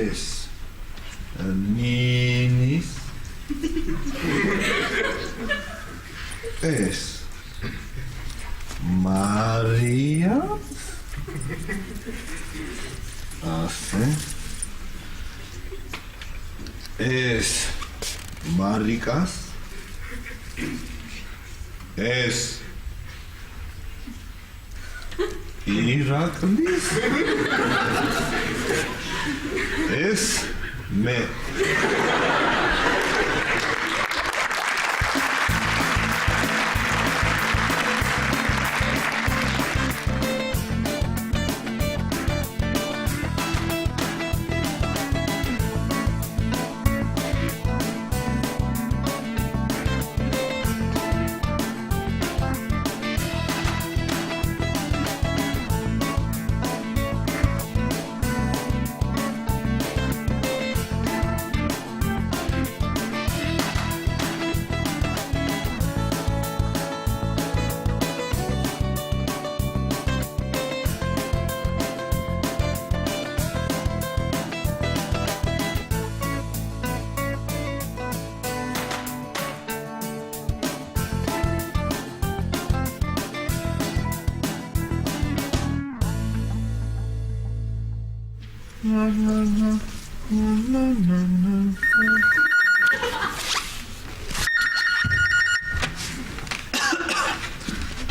ეს ნინის ეს მარია ასე ეს მარიკას ეს ირაკლის ეს მე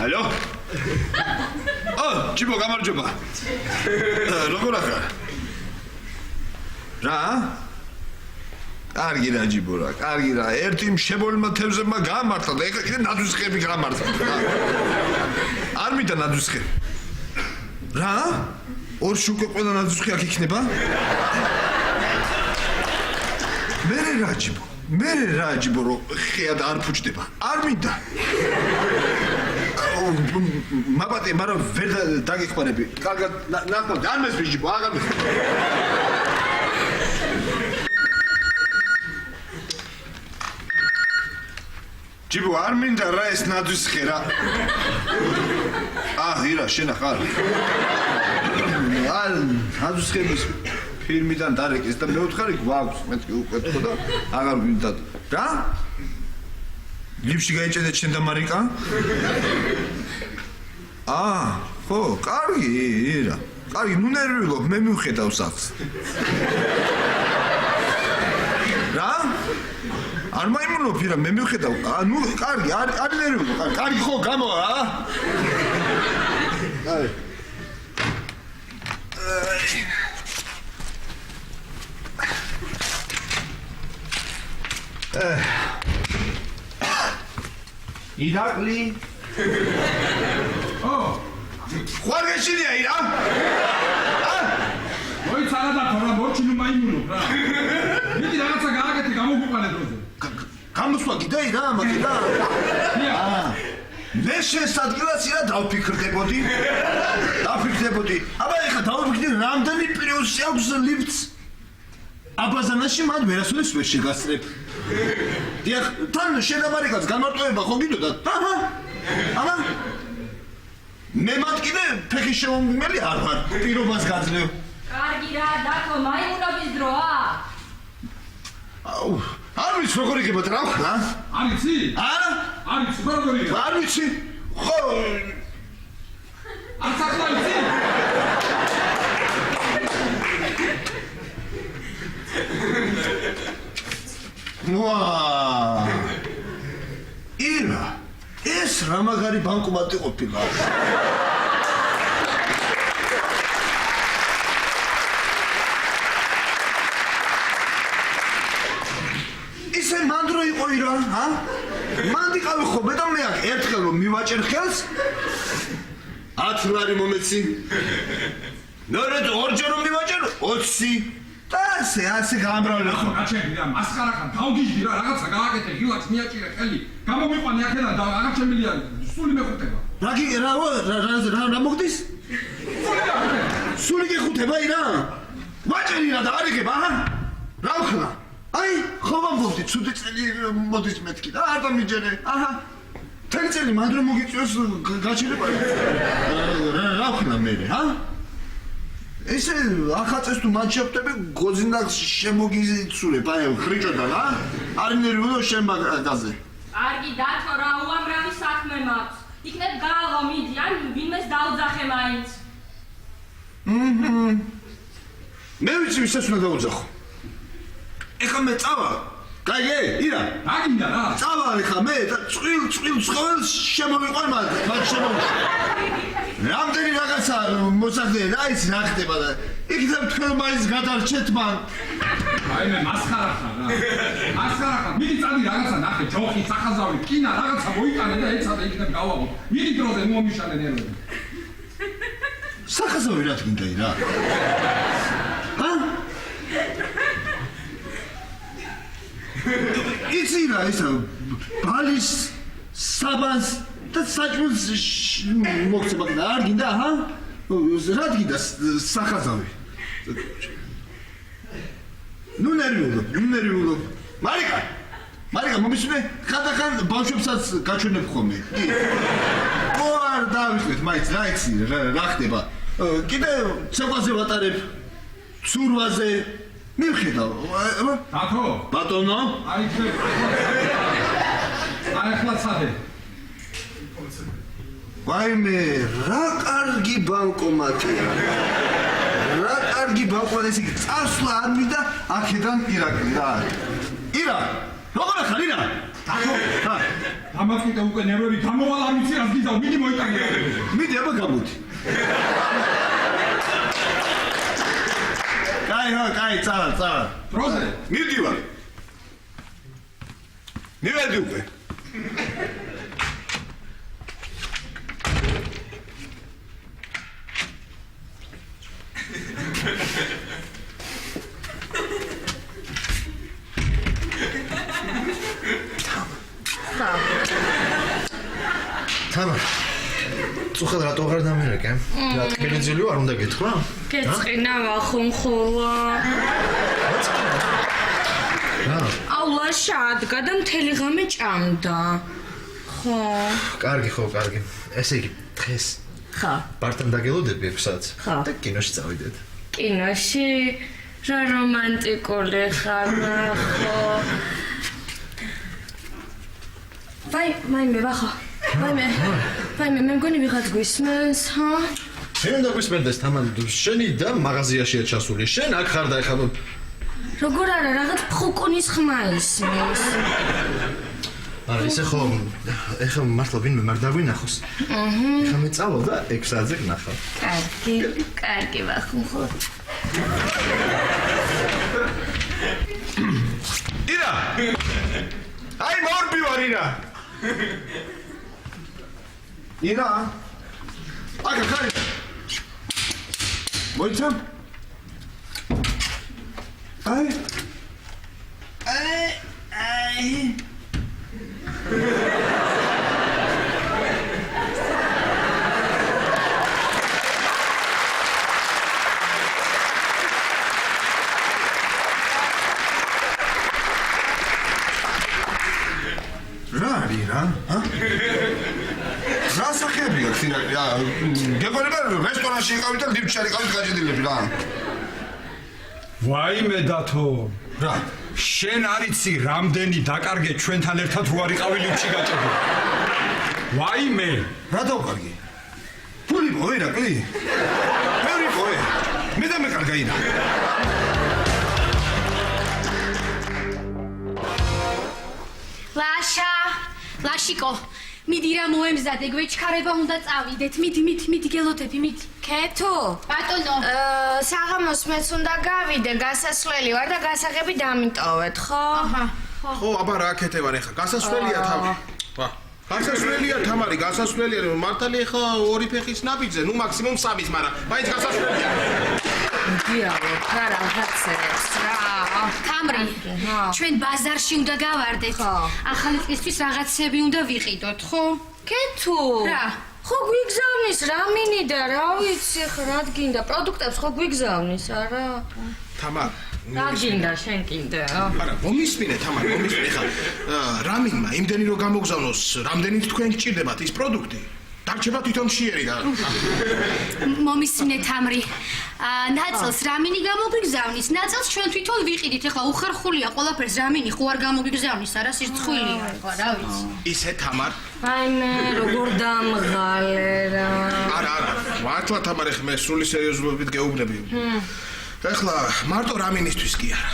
Алло? Чибо, გამარჯობა. როგორ ახარ? რა? კარგი რა ჯიბო რა, კარგი რა. ერთი შემოვლმა თევზებმა გამართლა და ეხლა კიდე ნადვისხები გამართლა. არ მინდა ნადვისხები. რა? ორში უკვე ყველა ნადვისხი აქ იქნება? მე რა ჯიბო რო ხეად არ ფუჭდება. არ მინდა. მაბატე, მაგრამ ვერ დაგეხმარები. კარგად ნახავთ, არ მესმის ჯიბო, აღარ მესმის. ჯიბო, არ მინდა რა ეს ნადვისხე რა. ირა, შენ ახარ. ნადვისხების ფილმიდან დარეკეს და მეუთხარი გვაქვს, მეთქი უკვე თქო და აღარ გვინდა. რა? ლიფში გაიჭედეთ შენ და მარიკა? ხო, კარგი, ირა. კარგი, ნუ ნერვიულობ, მე მივხედავ სახს. რა? არ მაიმუნობ, ირა, მე მივხედავ. ნუ, კარგი, არ ნერვიულობ, კარგი ხო, გამოვა, აი. ირაკლი ხوار გეშინია ირა მოიცარა და თორა მოჩინო მაიმუნო რა მიდი რაღაცა გააკეთე გამოგვიყვანე დროზე გამოსვა კიდე ირა მაგიდა მე შენს ადგილას ირა დავფიქრდებოდი აბა ეხლა დავფიქრდი რამდენი პერიოდში აქვს ლიფტს აბაზანაში მან ვერასოდეს ვერ შეგასწრებ დიახ თან შენ და მარიკას გამარტოება ხო გიდოდათ აბა მე მათ კიდე ფეხი შემომგმელი არ ვარ პირობას გაძლევ კარგი რა დათო მაიმუნობის დროა არ ვიცი როგორ იქნება რა ხნა არ ვიცი არ ვიცი როგორია არ ვიცი ხო არ საკლა ვიცი ირა ეს რა მაგარი ბანკომატი ყოფილა ისე მანდრო იყო ირა მანდიყავი ხო მე და მე აქ ერთხელ რომ მივაჭერ ხელს 10 ლარი მომეცი ნორედ ორჯერ რომ მივაჭერ 20 ასე გამრავლე ხო გაჩენდი რა მასხარაკან დავგიჟდი რა რაღაცა გააკეთე გილაკს მიაჭირე ხელი გამომიყვანე აქედან და აღარჩენილია სული მეხუტება რა მოგდის სული გეხუტება ირა ვაჭერი რა და არ იგება რა ხნა აი ხო მომდი ცუდი წელი მოდის მეთქი და არ დამიჯერე თელი წელი მანდ რომ მოგიწევს გაჩერება რა ხნა მე ესე ახაწეს თუ მან შეხვდები გოძინახს შემოგიცურებ აი ხრიჭოდან არ ნერვიულო შემაგაზე კარგი დათო რა უამრავი საქმე მაქვს იქნებ გააღო მიდი ან ვინმეს დაუძახე მაინც მე ვიცი ვისაც უნდა დაუძახო ეხლა მე წავა კაიგე ირა რა გინდა რა წავა ეხლა მე და წვილ ცხოველს შემოვიყვან მათ რამდენი რაღაცა მოსახდე რა ის რა ხდება და იქნებ თქვენ მაინც გადარჩეთ მან აი მე მასხარა ხარ რა მასხარა ხარ მიდი წადი რაღაცა ნახე ჯოხი სახაზავი კინა რაღაცა მოიტანე და ეცადე იქნებ გავაღო მიდი დროზე მომიშალე ნერვები სახაზავი რა თქინდა ირა იცი რა ისა ბალის საბანს და საჭმელს მოგცება და არ გინდა რა გინდა სახაზავი ნუ ნერვიულო მარიკა მომისმე ხანდახან ბავშვებსაც გაჩვენებ ხოლმე ო არ დავიწყეთ მაინც რა იცი რა ხდება კიდე ცეკვაზე ვატარებ ცურვაზე მივხედავ დათო ბატონო აი ახლა ცადე ვაიმე რა კარგი ბანკომატია რა კარგი ბანკომატი წასვლა არ მინდა აქედან ირაკლი რა ირა როგორ ახარ ირა დათო დამატკიდე უკვე ნერვები გამოვალ არ ვიცი რა გიზავ მიდი მოიტანე მიდი აბა გამოდი კაი წავა დროზე მივდივარ მივედი უკვე თამა წუხად რატო აღარ დამერეკე? რა ტკბილინძილი არ უნდა გეთქვა? გეწყინა ვახუმხულა. რა? აულა შადგა და მთელი ღამე ჭამდა. ხო. კარგი. ესე იგი, დღეს ხა. ბარტემ დაგელოდები 6 საათს. ხა. და კინოში წავიდეთ. კინოში რა რომანტიკული ხარ, ხო. ვაიმე ვახო. ვაიმე მე მგონი ვიღაც გვისმენს, ჰა? შენ უნდა გვისმენდეს თამამ შენი და მაღაზიაშია ჩასული. შენ აქ ხარ და ეხლა როგორ არა რაღაც ფხუკუნის ხმა ისმის. არა ისე ხო ეხლა მართლა ვინმე მაგ დაგვინახოს. ეხლა მე წავალ და 6 საათზე გნახავ. კარგი ვახუმხო. ირა აი მორბი ვარ ირა ირა აკა ხარი მოიცა აი რა რა სახებია ხინა გეგონება რესტორანში იყავით და ლიფტში არიყავით გაჭედილები რა ვაიმე დათო რა შენ არიცი რამდენი დაკარგე ჩვენთან ერთად რო არიყავი ლიფტში გაჭედილი ვაიმე რა დავკარგი ფული მოერა კლი მე ვიყავი მე და მე კარგა ირა ლაშიკო მიდი რა მოემზადე გვეჩქარება უნდა წავიდეთ მიდი გელოდები მიდი ქეთო ბატონო საღამოს მეც უნდა გავიდე გასასვლელი ვარ და გასაღები დამიტოვეთ ხო ხო აბა რა აკეთებარ ახლა გასასვლელია თავი გასასვლელია თამარი გასასვლელია მართალი ახლა ორი ფეხის ნაბიჯზე ნუ მაქსიმუმ 3-ის მაგრამ მაინც გასასვლელია დიალოგ რა რაღაცებს რა თამრი ჩვენ ბაზარში უნდა გავარდეთ ახალი წლისთვის რაღაცები უნდა ვიყიდოთ ხო ქეთო რა ხო გვიგზავნის რა მინიდა რა ვიცი ხა რა გინდა პროდუქტებს ხო გვიგზავნის არა თამარ რა გინდა შენ კიდე არა მომისმინე თამარ მომისმინე ხა რამინმა იმდენი რომ გამოგზავნოს რამდენიც თქვენ გჭირდებათ ის პროდუქტი დარჩება თვითონ მშიერი და მომისმინე თამრი. ნაწილს რამინი გამოგვიგზავნის, ნაწილს ჩვენ თვითონ ვიყიდით. ეხლა უხერხულია ყველაფერს რამინი ხო არ გამოგვიგზავნის, არა სირცხვილია, ეხლა რა ვიცი. ისე თამარ აი მე როგორ დამღალე რა. არა, მართლა თამარ ეხლა მე სრული სერიოზულობით გეუბნები. ეხლა მარტო რამინისთვის კი არა.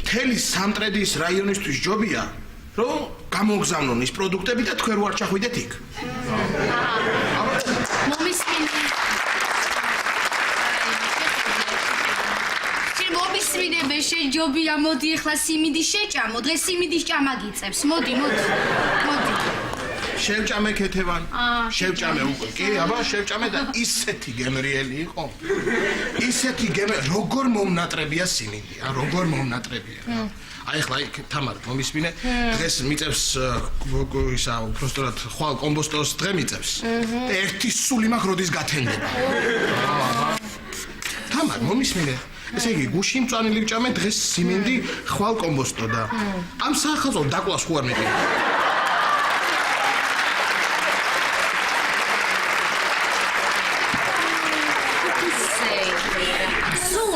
მთელი სამტრედის რაიონისთვის ჯობია, რომ გამოგზავნონ ის პროდუქტები და თქვენ რო არ ჩახვიდეთ იქ. მომისმინე. მომისმინე შეჯობია, მოდი ეხლა სიმინდი შეჭამო, დღეს სიმინდის ჭამა გიწევს. მოდი. შევჭამე ქეთევან. შევჭამე უკვე. კი, აბა შევჭამე და ისეთი გემრიელი იყო. ისეთი როგორ მომნატრებია სიმინდი, როგორ მომნატრებია. აი ეხლა თამარ მომისმინე, დღეს მიწევს ისა უბრალოდ ხვალ კომბოსტოს დღე მიწევს. და ერთი სული მაქვს როდის გათენდება. თამარ მომისმინე. ესე იგი გუში მწვანილი ვჭამე დღეს სიმინდი ხვალ კომბოსტო და ამ სახაზო დაკლას ხო არ მეყიდა.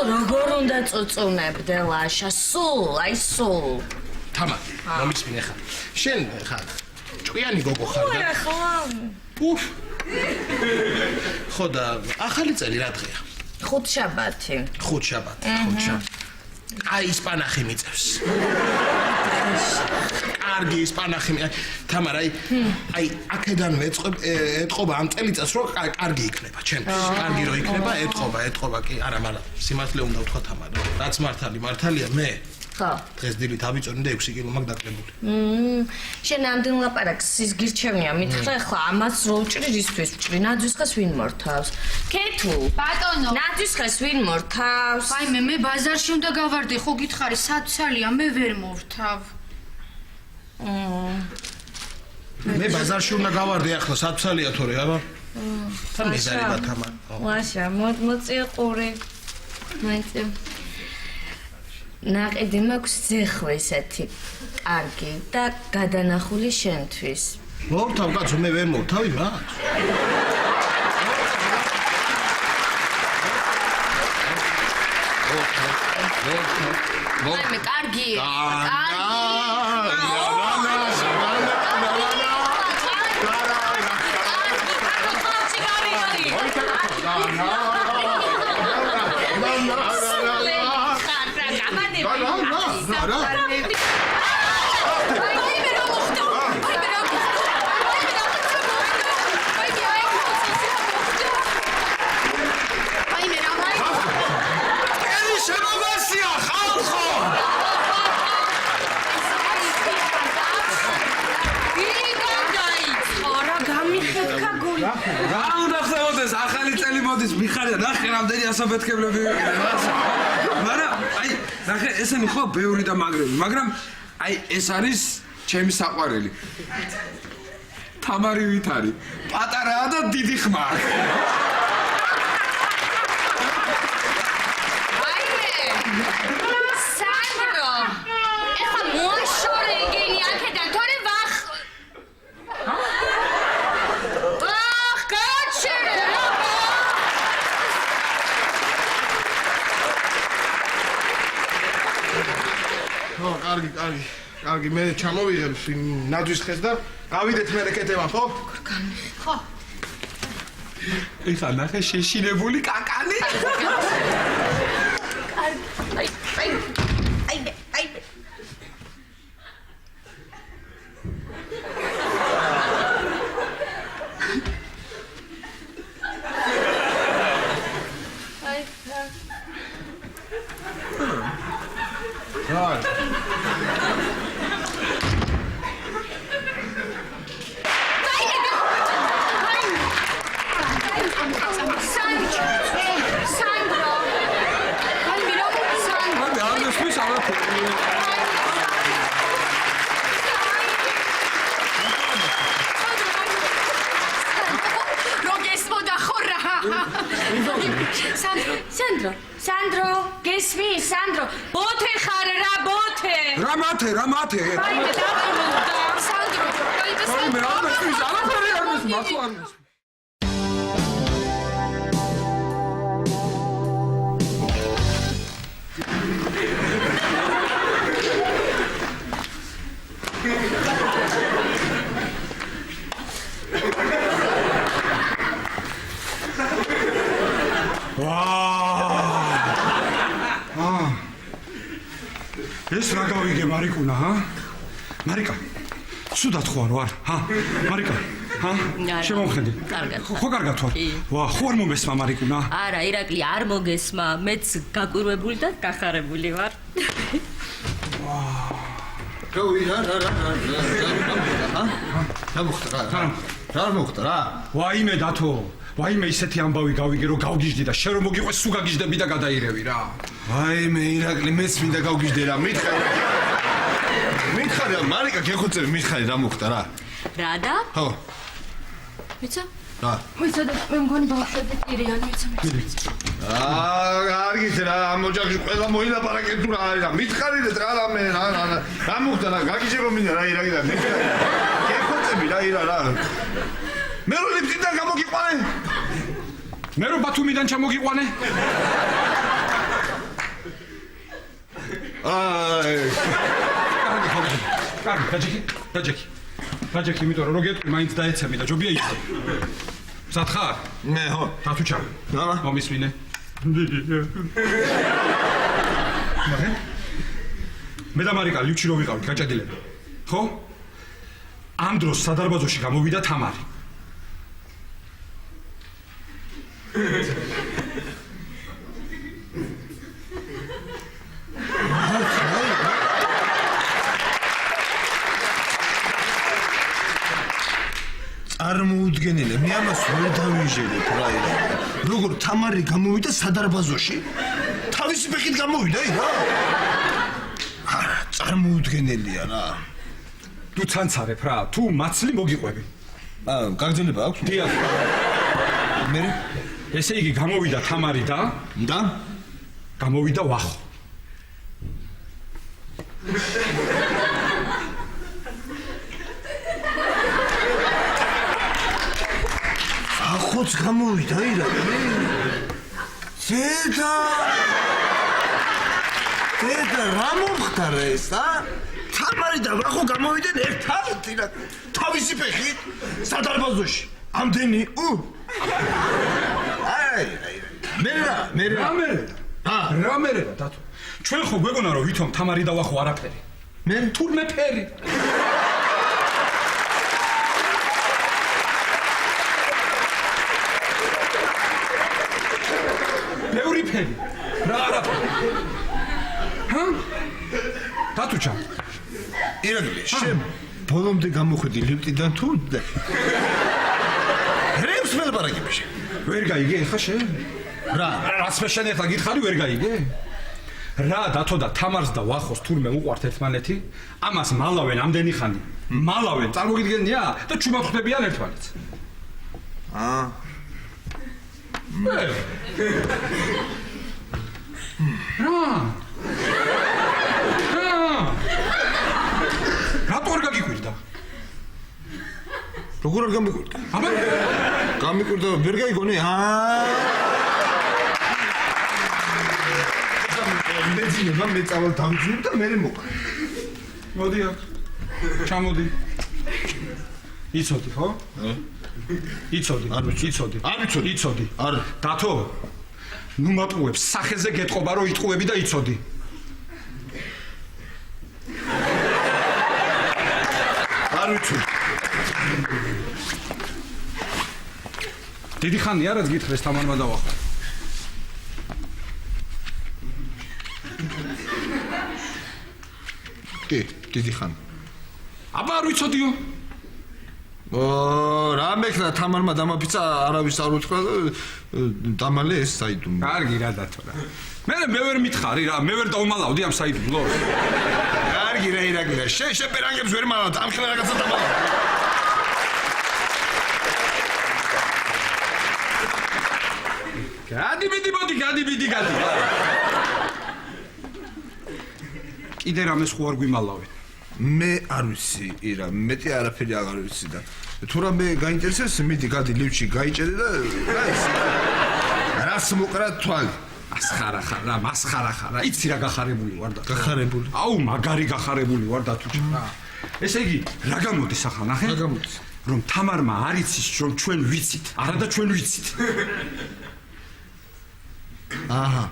როგორ უნდა წუწუნებდე ლაშა, სულ. თამარ, მომისმინე ხარ. შენ ხარ. ჭკვიანი გოგო ხარ და. უფ. ხო და ახალი წელი რა დღეა? ხუთშაბათი. აი ისპანახი მიწევს. კარგი ისპანახი. თამარ, აი აქედან ეთყობა ამ წელიწადს რომ კარგი იქნება, ჩემთვის. კარგი რო იქნება, ეთყობა კი, არა, მაგრამ სიმართლე უნდა ვთქვა თამარ, რაც მართალია მე. ხო. დღეს დილით ავიწონი და 6 კილო მაქვს დაკლებული. შენ ამდენ ლაპარაკს ის გირჩევნია, მითხრა ახლა ამას რო ვჭრი, რისთვის ვჭრი? ნაძვისხეს ვინ მორთავს? ქეთუ. ბატონო. ნაძვისხეს ვინ მორთავს? აი მე ბაზარში უნდა გავარდე, ხო გითხარი, საცალია, მე ვერ მორთავ. მე ბაზარში უნდა გავარდე ახლა საცალია თორე, აბა. თან მეზარება თამარ. ლაშა, მოწიყური. მეც ნაყიდი მაქვს ზეხვ ესეთი კარგი და გადანახული შენთვის. მოვთავ კაცო, მე ვერ მოვთავი მას. მე კარგი. რა უნდა ხდებოდეს ახალი წელი მოდის მიხარია ნახე რამდენი ასაფეთქებლები ვიყიდე მაგრამ აი ნახე ესენი ხო ბევრი და მაგრები მაგრამ აი ეს არის ჩემი საყვარელი თამარი ვით არის პატარაა და დიდი ხმა კარგი, მე ჩამოვიღებ ნაძვის ხეს და გავიდეთ მე რეკეთება, ხო? ხო. ეხლა ნახე შეშინებული კაკალი. Sandro, gesmi, Sandro, bote xar ra bote. Ramate. Ai, me da. Sandro, Sandro, მარიკუნა, ჰა? მარიკა. სუდად ხო არ, ჰა? მარიკა. ჰა? შემომხედი. კარგად. ხო კარგად ვარ. ვა, ხო არ მომესმა მარიკუნა. არა, ირაკლი არ მოგესმა, მეც გაკვირვებული და გახარებული ვარ. რა მოხდა რა? ვაიმე დათო. ვაიმე ისეთი ამბავი გავიგე რომ გავგიჟდი და შენ რომ მოგიყვეს სულ გაგიჟდები და გადაირევი რა. ვაიმე ირაკლი მეც მინდა გავგიჟდე რა მითხარი მარიკა გეხოცები მითხარი რა მოხდა რა რა და? ხო ვიცა? რა ვიცა და მე მგონი ბავშვები პირიან ვიცა. კარგით რა ამ ოჯახში ყველა მოილაპარაკე თუ რა არის რა მითხარიდეთ რა მე რა მოხდა რა გაგიჟება მინდა რა ირაკლი და გეხოცები რა ირა რა მე რო ლიფტიდან გამოგიყვანე მე რო ბათუმიდან ჩამოგიყვანე კარგი გაჯექი იმიტომ რომ გეტყვი მაინც დაეცემი და ჯობია ის მზად ხარ? მე ხო დათუჩა მომისმინე მე და მარიკა ლიფტში რო ვიყავით გაჭედილები ხო? ამ დროს სადარბაზოში გამოვიდა თამარი წარმოუდგენელი, მე ამას ვერ დავიჟერებ რა ირა. როგორ თამარი გამოვიდა სადარბაზოში? თავისი ფეხით გამოვიდა რა? არა, წარმოუდგენელია რა. თუ ცანცარებ რა, თუ მაცლი მოგიყვები. გაგრძელება აქვს? დიახ. მე ესე იგი გამოვიდა თამარი და გამოვიდა ვახო. ახოც გამოვიდა ირა. ზედა რა მომხდარა ეს ა? თამარი და ვახო გამოვიდნენ ერთად ირა. თავისი ფეხით სადარბაზოში. ამდენი მე რა მერე დათო ჩვენ ხო გვეგონა რომ ვითომ თამარი და ვახო არაფერი მე თურმე ფერი ბევრი ფერი რა არაფერი ჰა დათუჩა ირაკლი შენ ბოლომდე გამოხედი ლიფტიდან თუ რემს მელაპარაკებაში ვერ გაიგე ხა შენ რა რას მე შენ ერთად გითხარი ვერ გაიგე რა დათო და თამარს და ვახოს თურმე უყვართ ერთმანეთი ამას მალავენ ამდენი ხანი მალავენ წარმოგიდგენია და ჩუმავხდებიან ერთმანეთს რატო არ გაგიკვირდა როგორ არ გამიკვირდა აბა გამიკვირდა ვერ გაიგონე მეძინება მე წავალ დავიძინებ და მე მოკრე მოდი აქ ჩამოდი იცოდი ხო იცოდი არ იცოდი დათო ნუ მატყუებს სახეზე გეტყობა რომ იტყუები და იცოდი არ ვიცი დიდი ხანია რაც გითხრეს თამარმა და ვახო დიდი ხანი აბა არ ვიცოდიო რა მექნა თამარმა დამაფიცა არავის არ უთქვა დამალე ეს საიდუმ კარგი რა დათო რა მე ვერ მითხარი რა მე ვერ დავმალავდი ამ საიდუმლოს კარგი რა ირაკლი შენ პერანგებს ვერ მალავ ამ ხელ რაღაცა დამალავ გადი კიდე რამეს ხო არ გვიმალავენ მე არ ვიცი ირა მეტი არაფერი აღარ ვიცი და თუ რამე გაინტერესებს მიდი გადი ლიფტში გაიჭერე და რა ის რას მოყრა თვალი მასხარა ხარ იცი რა გახარებული ვარ და გახარებული აუ მაგარი გახარებული ვარ და თუ რა ესე იგი რა გამოდის ახლა ნახე რა გამოდის რომ თამარმა არ იცის რომ ჩვენ ვიცით არა და ჩვენ ვიცით აჰა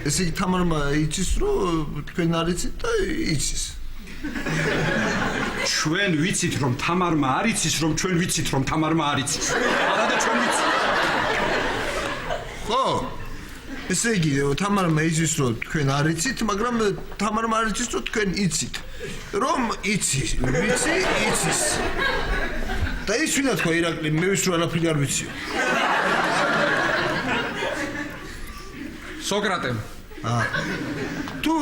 ესე იგი თამარმა იცის რომ თქვენ არ იცით და იცის. ჩვენ ვიცით რომ თამარმა არ იცის რომ ჩვენ ვიცით რომ თამარმა არ იცის. არა და ჩვენ ვიცით. ხო ესე იგი თამარმა იცის რომ თქვენ არ იცით, მაგრამ თამარმა არ იცის რომ თქვენ იცით. რომ იცის, ვიცი, იცის. და ის ვინა თქვა ირაკლი, მე ვის რომ არაფერი არ ვიციო. სოკრატემ. თუ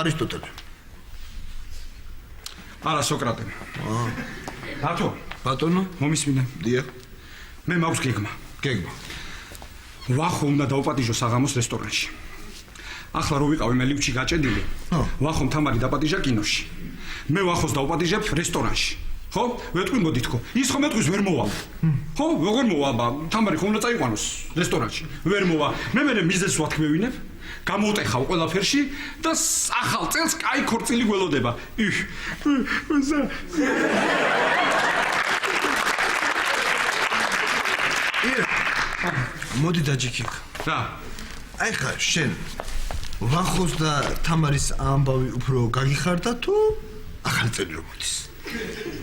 არისტოტელე. არა სოკრატემ. ბატონო, ბატონო, მომისმინე. დიახ. მე მაქვს გეგმა. გეგმა. ვახო უნდა დავპატიჟო საღამოს რესტორანში. ახლა რო ვიყავი მე ლიფტში გაჭედილი, ვახომ თამარი დაპატიჟა კინოში. მე ვახოს დავპატიჟებ რესტორანში. ხო? ვეთქვი მოდი თქო. ის ხომ ეთქვის ვერ მოვალ. ხო? როგორ მოვალ? თამარი ხომ უნდა წაიყვანოს რესტორანში. ვერ მოვა. მე მიზეზს ვათქმევინებ. გამოვტეხავ ყველაფერში და ახალ წელს კაი ქორწილი გველოდება. მოდი დაჯიქიქ. რა? აი ხა შენ ვახოს და თამარის ამბავი უფრო გაგიხარდა თუ ახალი წელი რომ მოდის?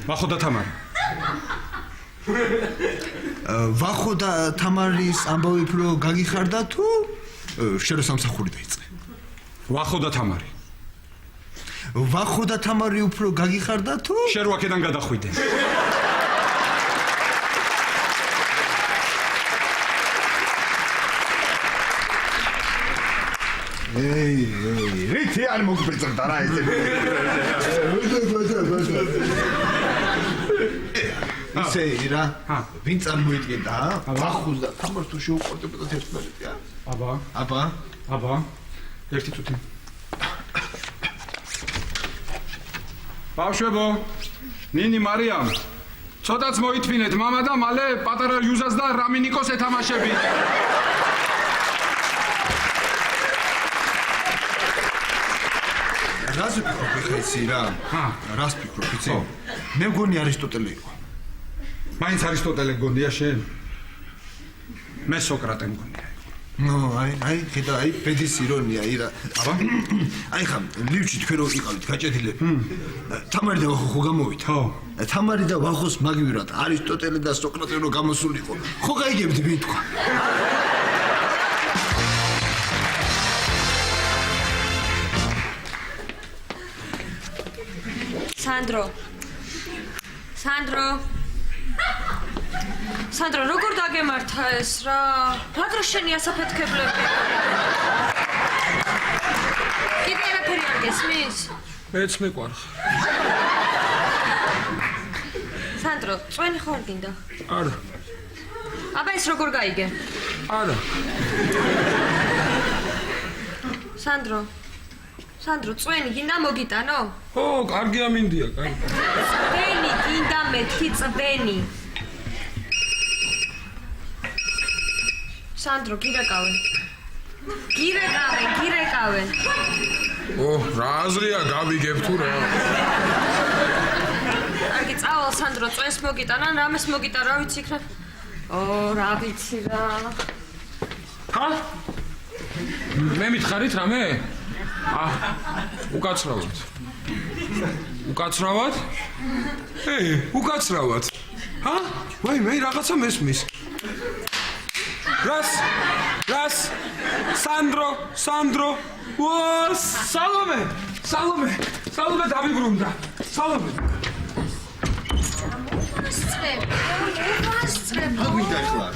ვახო და თამარი. ვახო და თამარის ამბავი უფრო გაგიხარდა თუ შენ რო სამსახური დაიწყე? ვახო და თამარი. ვახო და თამარი უფრო გაგიხარდა თუ შენ რო აქედან გადახვიდე. რითი არ მოგბეჭდა რა ეს? ისე რა? ვინ წარმოიდგენდა? ვახოს და თამარს თუ შეუყვარდებოდათ ერთმანეთი, აბა. აბა. ერთი წუთი. ბავშვებო, ნინი მარიამ, ცოტაც მოითმინეთ მამა და მალე პატარა იუზას და რამინიკოს ეთამაშები. რას ვფიქრობ ხა იცი რა? რას ვფიქრობ იცი? მე მგონი არისტოტელე იყო. მაინც არისტოტელე გონდია შენ? მე სოკრატე მგონია. ნო, აი, ხედა, აი, ბედის ირონია, ირა. აბა? აი ხა, ლივჩი თქვენ რო იყავით გაჭედილები. თამარი და ვახო ხო გამოვით? ხო. თამარი და ვახოს მაგივრად არისტოტელე და სოკრატე რო გამოსულიყო. ხო გაიგებდი ვინ თქვა? სანდრო, როგორ დაგემართა ეს რა? რა დრო შენი ასაფეთქებლები? კიდე არაფერი არ გესმის? მეც მეყვარხ. სანდრო, წვენი ხო არ გინდა? არა. აბა ეს როგორ გაიგე? არა. სანდრო, წვენი გინდა მოგიტანო? ო, კარგი ამინდია, კარგი. წვენი გინდა მეთქი წვენი. სანდრო, გირეკავენ. ო, რა აზრია გავიგებ თუ რა. კარგი, წავალ სანდრო, წვენს მოგიტანა, რამეს მოგიტა, რა ვიცი იქ რა. ო, რა ვიცი რა. ხა? მე მითხარით რამე? უკაცრავად. უკაცრავად. ჰა? ვაი, მე რაღაცა მესმის. რას? სანდრო. ო, სალომე დავიბრუნდა. სალომე. აგვიდა ახლა.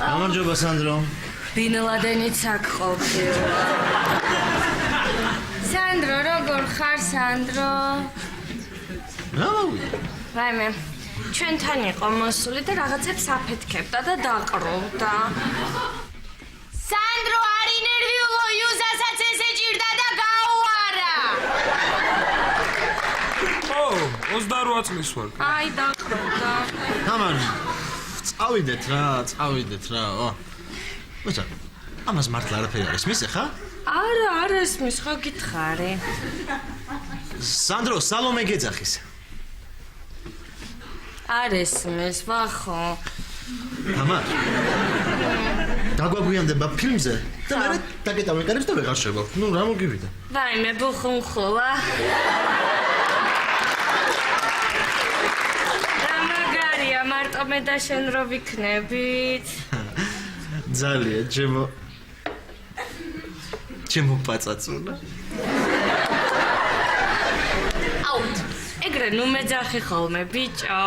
გამარჯობა სანდრო. ბინ ლადენიც აქ ყოფილა. სანდრო, როგორ ხარ სანდრო? ვაიმე, ჩვენთან იყო მოსული და რაღაცებს აფეთქებდა და დაყროვდა. სანდრო არ ინერვიულო, იუზასაც ესე ჭირდა და გაუარა. 28 წლის ვარ. აი, დაყროვდა. თამარი, წავიდეთ რა. ბიჭა, ამას მართლა არაფერი არ ისმის ხა? არა ისმის, ხო გითხარი. სანდრო, სალომე გეძახის. არ ესმის, ვახო. თამარ. დაგვაგვიანდება ფილმზე და მე დაკეტავ მეკარებს და ვეღარ შევალ. ნუ რა მოგივიდა? ვაიმე, ბუხუნხულა. რა მაგარია, მარტო მე და შენ რო ვიქნებით. ძალიან, ჩემო პაწაწუნა. აუტ. ეგრე ნუ მეძახი ხოლმე, ბიჭო.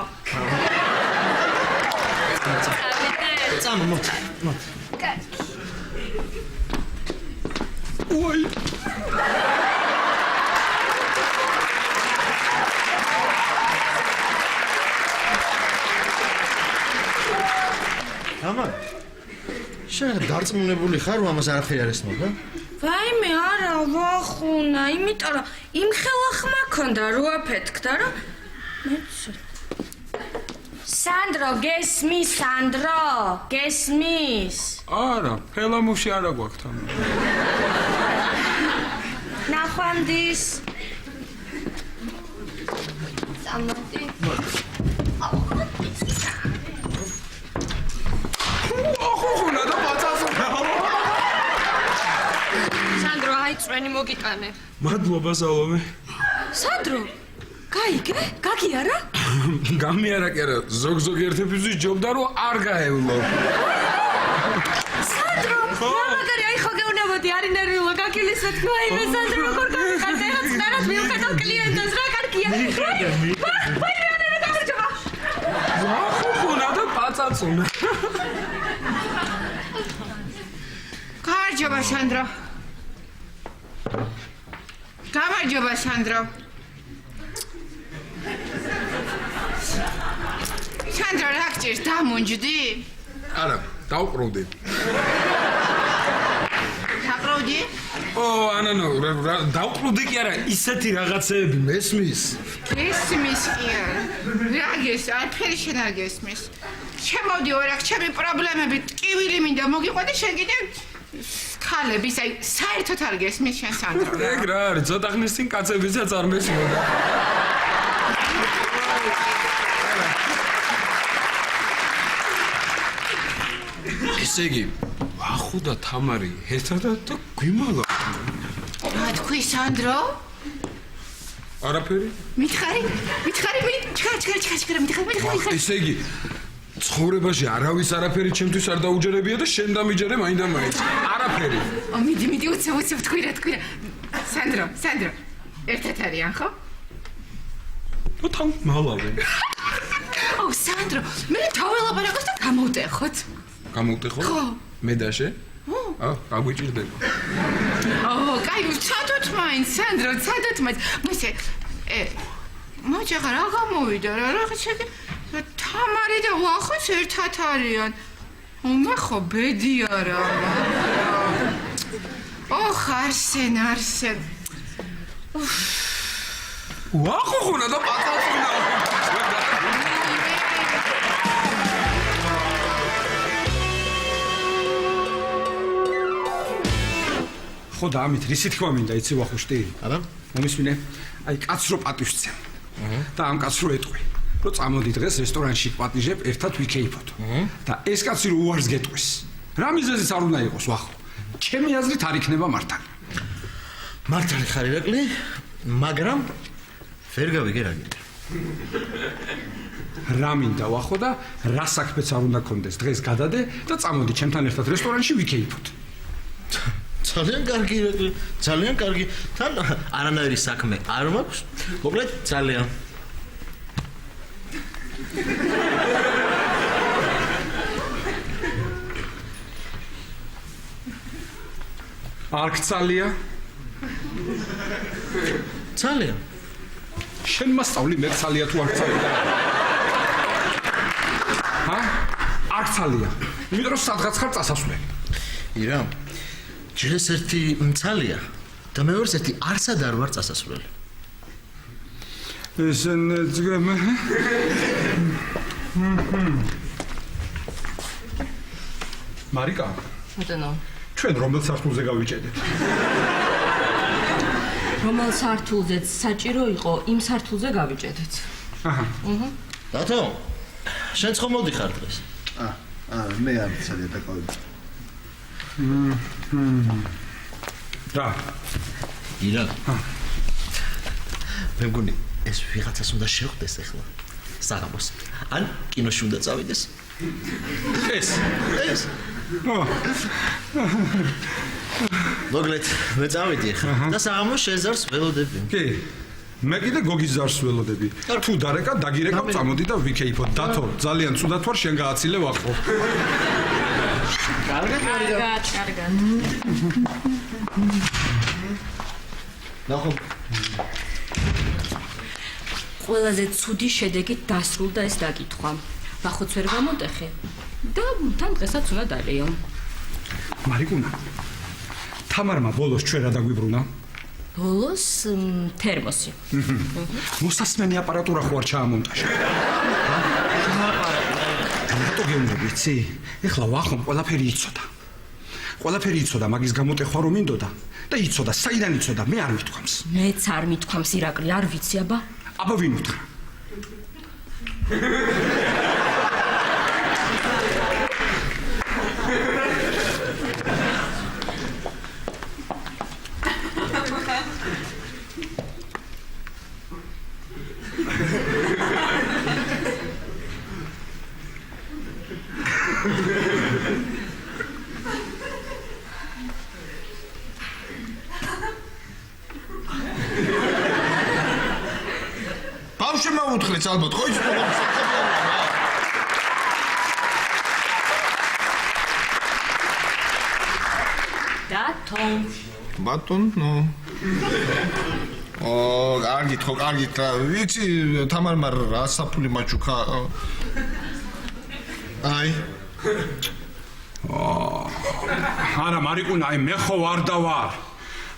წამო, მოწ. უაი. თამარ. შენ დარწმუნებული ხარ, რომ ამას არაფერი არ ესმოდა? ვაიმე, არა, ვახუნა, იმიტომ რომ იმ ხელახმა ქონდა რო აფეთქდა, რომ მეცე. სანდრო, გესმის, სანდრო, გესმის? არა, ფელამუში არა გვაქვს თან. ნახვამდის. წამოდი. ახუნა და პაწაწუნა. სანდრო, აი წვენი მოგიტანე. მადლობა სალომე. სანდრო, გაიგე? გაგიარა? გამიარა კი არა, ზოგ ერთებისთვის ჯობდა რომ არ გაევლო. სანდრო, რა მაგარი, აი ხო გეუნებოდი, არ ინერვიულო, გაგილისო თქო, აიმე სანდრო, როგორ გამიყარდა, რაღაც ნარად მივხედავ კლიენტებს, რა კარგია. ვაი, რა გამარჯობა. ახუნა და პაწაწუნა. გამარჯობა სანდრო. გამარჯობა სანდრო. სანდრო, რა გჭირს, დამუნჯდი? არა, დავყროვდი. დაყროვდი? ანანო, დავყროვდი კი არა, ისეთი რაღაცეები მესმის. გესმის კი არა. რა არაფერი შენ არ გესმის. შემოვდი ორაქ, ჩემი პრობლემები ტკივილი მინდა მოგიყვანე, შენ კიდე ქალების, აი, საერთოდ არ გესმის შენ სანდრო. ეგ რა არის, ცოტა ხნის წინ კაცებისაც არ მესმოდა. ესე იგი, ვახუ და თამარი ერთადად და გვიმალა. რა თქვი სანდრო? არაფერი? მითხარი, მითხარი. ესე იგი, ცხოვრებაში არავის არაფერი ჩემთვის არ დაუჯერებია და შენ დამიჯერე მაინდა-მაინც. არაფერი. მიდი, უცებ, თქვი რა. სანდრო, ერთად არიან, ხო? ნუ თან მალავე. სანდრო, მე თაველაპარაკოს და გამოვტეხოთ. გამოვტეხო? ხო. მე და შენ? გაგვიჭირდება. კაი, ცადოთ მაინც, სანდრო, მოსე, მოჭაღა რა გამოვიდა რა, რაღაც შეგი თამარი და ვახოც ერთად არიან. მე ხო ბედი არა. არსენ. ვახუ ხუნა და პაწაწუნა. ხო და ამით რისი თქვა მინდა იცი ვახუშტი? აბა, მომისმინე, აი კაცს რო პატივს წემ. და ამ კაცს რო ეტყვი, რომ წამოდი დღეს რესტორანში პატიჟებ, ერთად ვიქეიფოთ. და ეს კაცი რო უარს გეტყვის. რა მიზეზიც არ უნდა იყოს ვახო. ჩემი აზრით არ იქნება მართალი. მართალი ხარ ირაკლი, მაგრამ ვერ გავიგე რა გინდა. რა მინდა ვახო და რა საქმეც არ უნდა კონდეს დღეს გადადე და წამოდი ჩემთან ერთად რესტორანში ვიქეიფოთ. ძალიან კარგი ირაკლი, ძალიან კარგი. თან არანაირი საქმე არ მაქვს. მოკლედ ძალიან. არ გწალია? ძალიან. შენ მასწავლი მე გწალია თუ არ გწალია? არ გწალია. იმიტომ რომ სადღაც ხარ წასასვლელი. ირა, ჯერეს ერთი მცალია და მეორეს ერთი არსად არ ვარ წასასვლელი. ესენ ძგემე. მარიკა. ბატონო. ჩვენ რომელ სართულზე გავიჭედეთ? რომელ სართულზეც საჭირო იყო, იმ სართულზე გავიჭედეთ. დათო, შენც ხომ მოდიხარ დღეს? მე არ ცალია დაკავები. რა? ირა. მე მგონი ეს ვიღაცას უნდა შეხვდეს ახლა. საღამოს. ან კინოში უნდა წავიდეს. ეს. მოგლეთ, მე წავიდი ახლა და საღამოს შეზარს ველოდები. კი. მე კიდე გოგის ზარს ველოდები. თუ დარეკა, დაგირეკავ, წამოდი და ვიქეიფოთ. დათო, ძალიან ცუდად ვარ, შენ გააცილე ვახო. კარგად. ნახო. ყველაზე ცუდი შედეგით დასრულდა ეს დაკითხვა. ვახოც ვერ გამოტეხე და თან დღესაც უნდა დალეო. მარიკუნა. თამარმა ბოლოს ჩვენ რა დაგვიბრუნა? ბოლოს თერმოსი. მოსასმენი აპარატურა ხო არ ჩაამონტაჟა? რატო გეუბნები, იცი? ეხლა ვახომ ყველაფერი იცოდა. ყველაფერი იცოდა, მაგის გამოტეხვა რომ მინდოდა და იცოდა, საიდან იცოდა, მე არ მithქვამს. მეც არ მithქვამს ირაკლი, არ ვიცი აბა. აბა ვინ უთხრა? ბავშვი მოუთხრეთ ალბათ, ხო იცით რა? დათო. ბატონო. კარგით ხო, კარგით რა. ვიცი, თამარმა რა საფული მაჩუქა. აი. არა მარიკუნა, აი მე ხო ვარ და ვარ.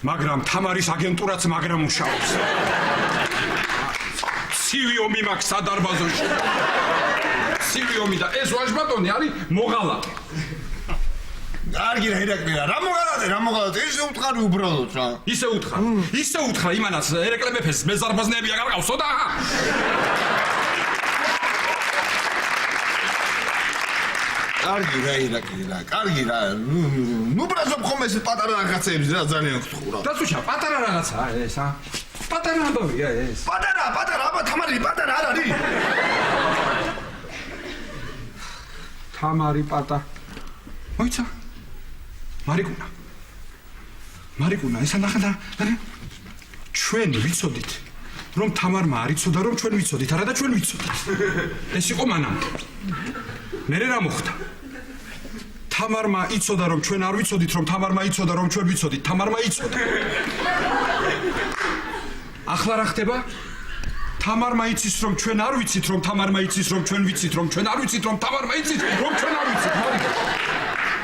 მაგრამ თამარის აგენტურაც მაგრამ მუშაობს. ცივი ომი მაქვს სადარბაზოში. ცივი ომი და ეს ვაჟბატონი არის მოღალატე. კარგი რა ირაკლი რა მოღალატე, ისე უთხარი უბრალოდ რა. ისე უთხრა იმანაც ერეკლე მეფეს მეზარბაზნეები აღარყავსო და კარგი რა ირაკლი რა, კარგი რა. ნუ ბრაზობ ხომ ეს პატარა რაღაცეებს რა ძალიან გთხოვრა. დაცუჩა პატარა რაღაცაა ეს პატარა ამბავია ეს. პატარა, აბა თამარი პატარა არ არის. თამარი პატა. მოიცა? მარიკუნა, ესა ნახე და ჩვენ ვიცოდით, რომ თამარმა არ იცოდა, რომ ჩვენ ვიცოდით, არა და ჩვენ ვიცოდით. ეს იყო მანამდე. მერე რა მოხდა? თამარმა იცოდა, რომ ჩვენ არ ვიცოდით, რომ თამარმა იცოდა, რომ ჩვენ ვიცოდით, თამარმა იცოდა. ახლა რა ხდება? თამარმა იცის, რომ ჩვენ არ ვიცით, რომ თამარმა იცის, რომ ჩვენ ვიცით, რომ ჩვენ არ ვიცით, რომ თამარმა იცის, რომ ჩვენ არ ვიცით.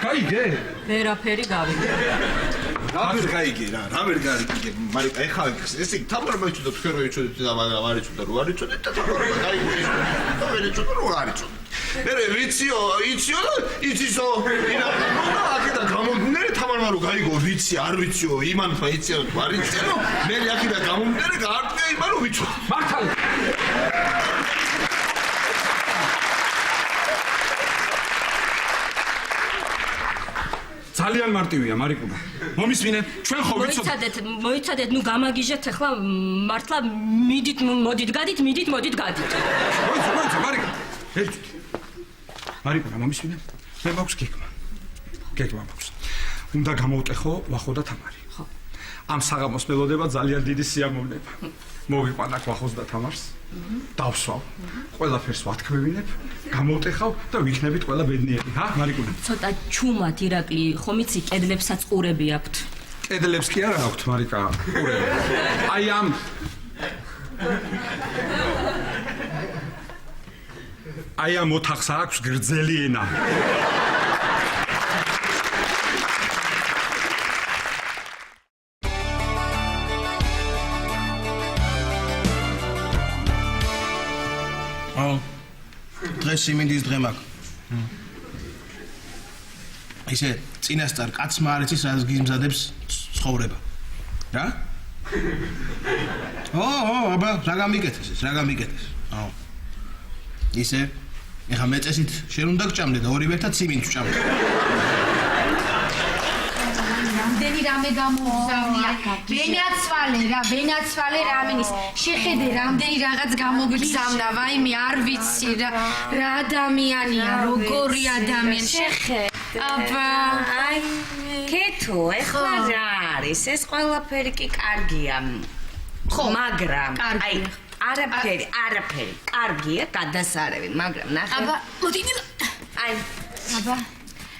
გაიგე? ვერაფერი გავიგე. რა ვერ გაიგე რა ვერ გაიგე. მარიკა ეხლა ესე თამარმა იცოდა, თქვენ რო იცოდით და მაგრამ არ იცოდა, რო არ იცოდით და თამარმა გაიგე. და ვერ იცოდა, რო არ იცოდა. მე ვიციო და იცისო. ირაკლი აქედან გამომდინარე თამარმა რო გაიგო, ვიცი, არ ვიციო, იმანმა იციო, არ იციო. მე აქედან გამომდინარე გაარტყია იმან რო ვიცოდი. მართალი. ძალიან მარტივია მარიკუნა. მომისმინე, ჩვენ ხო ვიცოდით. მოიცადეთ, ნუ გამაგიჟეთ ახლა მართლა მიდით მოდით გადით, მიდით მოდით გადით. მოიცა მარიკა. ერთით. მარიკუნა მომისმინე. მე მაქვს გეგმა მაქვს. უნდა გამოვტეხო ვახო და თამარი. ხო. ამ საღამოს მელოდება ძალიან დიდი სიამოვნება. მოვიყვანაკ ვახოს და თამარს. დავსვავ. ყველაფერს ვათქმევინებ, გამოვტეხავ და ვიქნებით ყველა ბედნიერი, მარიკუნა? ცოტა ჩუმად ირაკლი, ხომ იცი, კედლებსაც ყურები აქვთ. კედლებს კი არა აქვთ, მარიკა, ყურები. აი ამ ოთახს აქვს გრძელი ენა. დღეს სიმინდის დღე მაქვს. ისე წინასწარ კაცმა არ იცის რაც გიმზადებს ცხოვრება. რა? აბა, რა გამიკეთეს? ისე ეხა მეწესით შენ უნდა გჭამდე და ორივე ერთად სიმინდს ვჭამდე. რამდენი რამე გამოგზავნია. ვენაცვალე რამინის. შეხედე რამდენი რაღაც გამოგზავნა. ვაიმე არ ვიცი რა ადამიანია, როგორი ადამიანი. შეხედე. აბა, აი, კეთო, ეხლა რა არის? ეს ყველაფერი კი კარგია. ხო, მაგრამ კარგია. არაფერი, კარგია, გადასარევი, მაგრამ ნახე. აბა, მოდი. აი, აბა,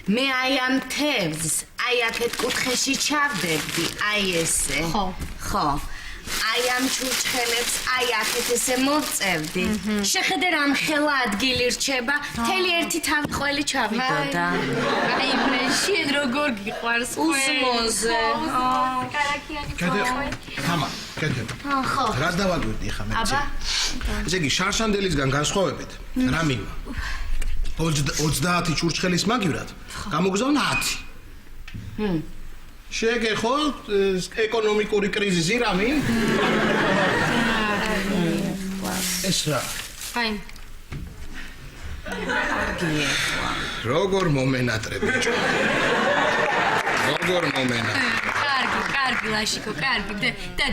მე აი ამ თევზს, აი აქეთ კუთხეში ჩავდებდი, აი ესე. ხო. აი ამ ჩურჩხელებს, აი აქეთ ესე მოწევდი. შეხედე რამ ხელა ადგილი რჩება, მთელი ერთი თავი ყველი ჩავიდოდა. აი შენ როგორ გიყვარს უსმოზე. თამა, კეთე. ხო. რა დავაგვირდი ხა მე? აბა. ესე იგი შარშანდელისგან განსხვავებით, რამინმა 30 ჩურჩხელის მაგივრად გამოგზავნა 10. შეგეხო ეკონომიკური კრიზისი რამინ? ეს რა? აი. როგორ მომენატრე ბიჭო. როგორ მომენატრე. კარგი ლაშიკო, კარგი. და